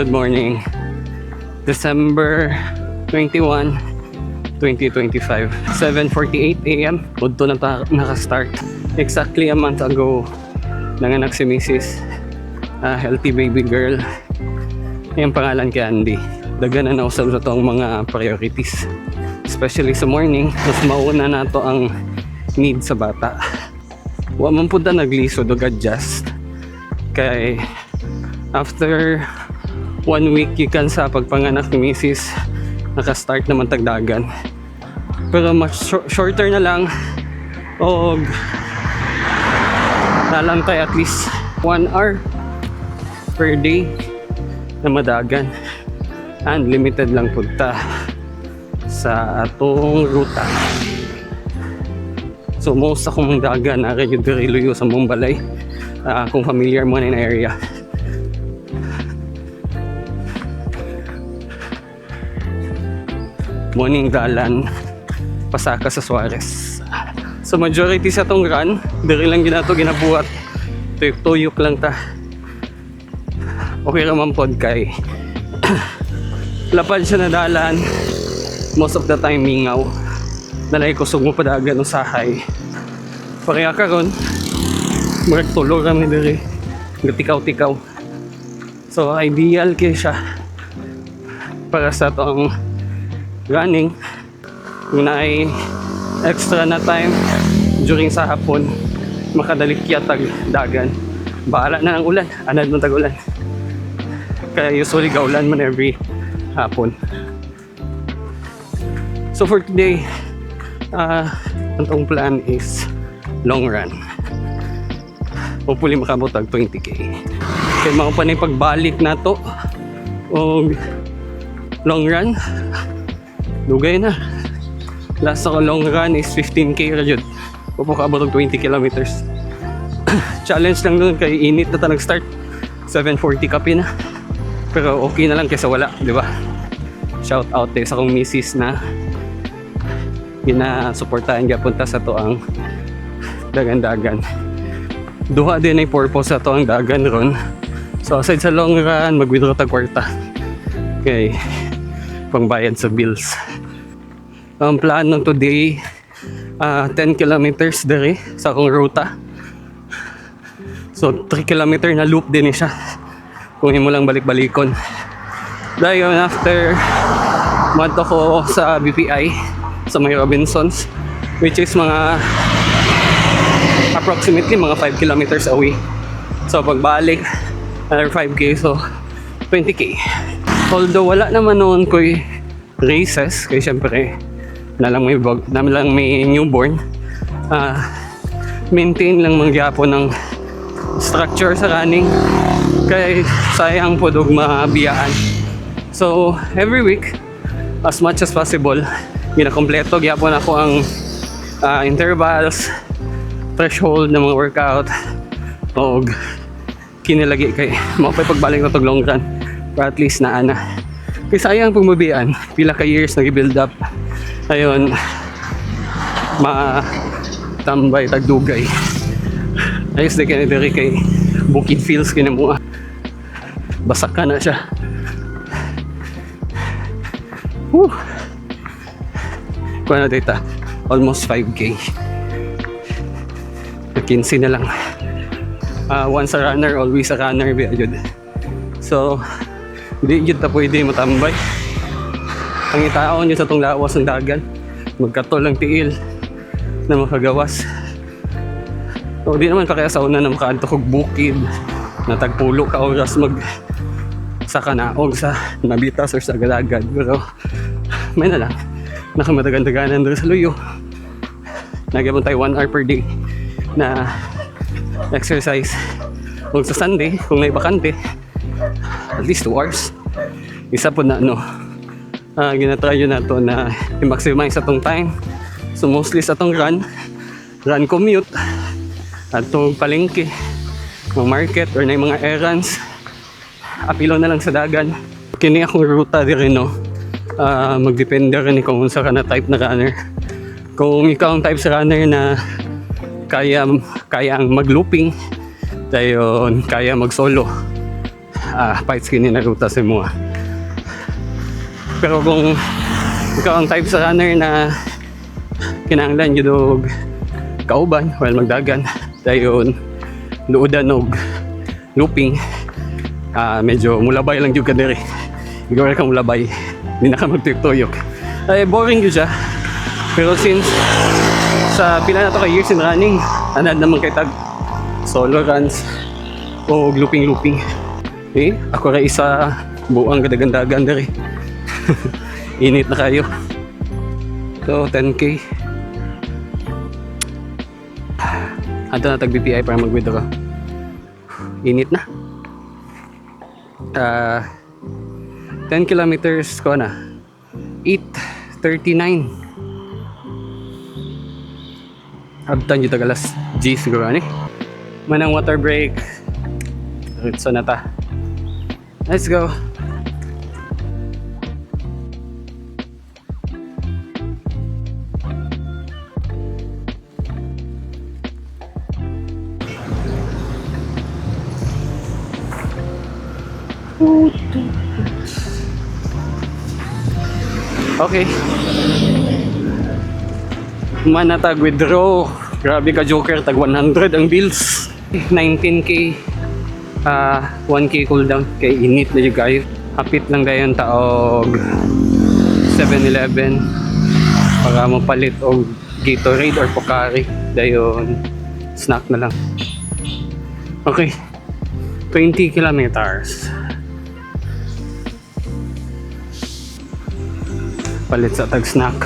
Good morning. December 21, 2025. 7:48 AM. Udto na naka-start. Exactly a month ago, nanganak si Mrs. Healthy baby girl. Yung pangalan kay Andy. Dagan na nausap sa to ang mga priorities. Especially sa morning, mas mauna na to ang need sa bata. Wa man pud na naglisod o adjust. Kay after 1 week gikan sa pagpanganak ni Mrs. Naka-start naman tagdagan. Pero mas shorter na lang o nalantay at least 1 hour per day na madagan. And limited lang punta sa atong ruta. So most akong dagan na rin yung diriluyo sa Mumbalay. Kung familiar mo na yung area. Morning dalan pasaka sa Suarez. So majority sa tong run diri lang ginato ginabuhat. Tuyok-tuyok lang ta. Okay raman pod kay lapad siya na dalan. Most of the time mingaw. Nalay kusog mo padagan usahay. Pareha karon murag tulo kami diri. Gatikaw-tikaw. So ideal kay siya para sa tong running. Kung naay extra na time during sa hapon, makadali kiyatag dagan. Bahala na ng ulan, anad mo tag-ulan. Kaya usually gaulan man every hapon. So for today, ang plan is long run. Hopefully makabot tag 20k. Kaya mao pa na pagbalik na to o long run. Dugay na. Last ako long run is 15k rajud. Pupukabot og 20 kilometers. Challenge lang doon kay init na ta nag-start. 7:40 kape na. Pero okay na lang kaysa wala, di ba? Shout out sa akong misis na gina-suportahan punta sa to ang dagan-dagan. Duha din ay purpose sa to ang dagan ron. So aside sa long run, mag-withdraw tag kwarta. Okay. Pangbayad sa bills. Ang plano today 10 kilometers dere sa akong ruta. So 3 kilometer na loop din siya kung himo lang balik-balikon. Dayon after madto ko sa BPI sa may Robinsons, which is mga approximately mga 5 kilometers away. So pagbalik another 5k, so 20k. Although wala naman noon ko'y races, kaya syempre nalang may newborn, maintain lang mangyapon ng structure sa running, kaya sayang po dog mabiyaan. So every week as much as possible ginakompleto gyapon ako ang intervals, threshold ng mga workout o kinilagi kay mapay pagbalik na tog long run. Or at least na ana. Kaya sayang pagmabian, pila ka years nag-build up. Ayun, matambay, tagdugay. Ayos na kinidiri kay Bukid Fields kinamua. Basak ka na siya. Woo! Kuha na data, almost 5k. 15 na lang. Once a runner, always a runner. So, hindi yun ta pwede matambay. Ang itaon yun sa itong lawas ng dagan, magkatol lang tiil na makagawas. So di naman pa kaya sa una na makaantokog bukid na tagpulo ka oras mag sa kanaog sa nabitas or sa galagad. Pero may na lang nakamadagan-daganan doon sa luyo. Nagyapon tayo 1 hour per day na exercise. Kung sa Sunday, kung may bakante, at least 2 hours. Isa po na ginatry yun na to na i-maximize atong time. So mostly sa atong run commute at itong palengke, mga market or na mga errands, apilo na lang sa dagan. Kini akong ruta din no. Magdepende rin kung sa ka na type na runner. Kung ikaw ang type sa runner na kaya ang mag-looping, dayon kaya mag-solo, fights kini na ruta sa mga. Pero kung ikaw ang type sa runner na kinahanglan yun og kauban while magdagan, dayon luodan og looping, medyo mulabay lang yung kadiri. Ikaw ka mulabay, hindi na ka magtuyok-tuyok. Ay, boring yun siya. Pero since sa pila na to ka years in running, anad naman kay tag solo runs o looping. Ako ra isa buang gadagandagan diri. Init na kayo. So 10k. Ato na tag BPI para mag-withdraw. Init na. 10 kilometers ko na. 8:39. Abtan yung tagalas G siguro ani. Manang water break. Ritso na ta. Let's go. Okay. Manatag withdraw. Grabe ka Joker, tag 100 ang bills. 19k 1k cooldown kay init na yung kayo. Hapit lang dayon taog 7-Eleven para mapalit og Gatorade or Pocari, dayon snack na lang. Okay, 20 kilometers. Palit sa tag snack.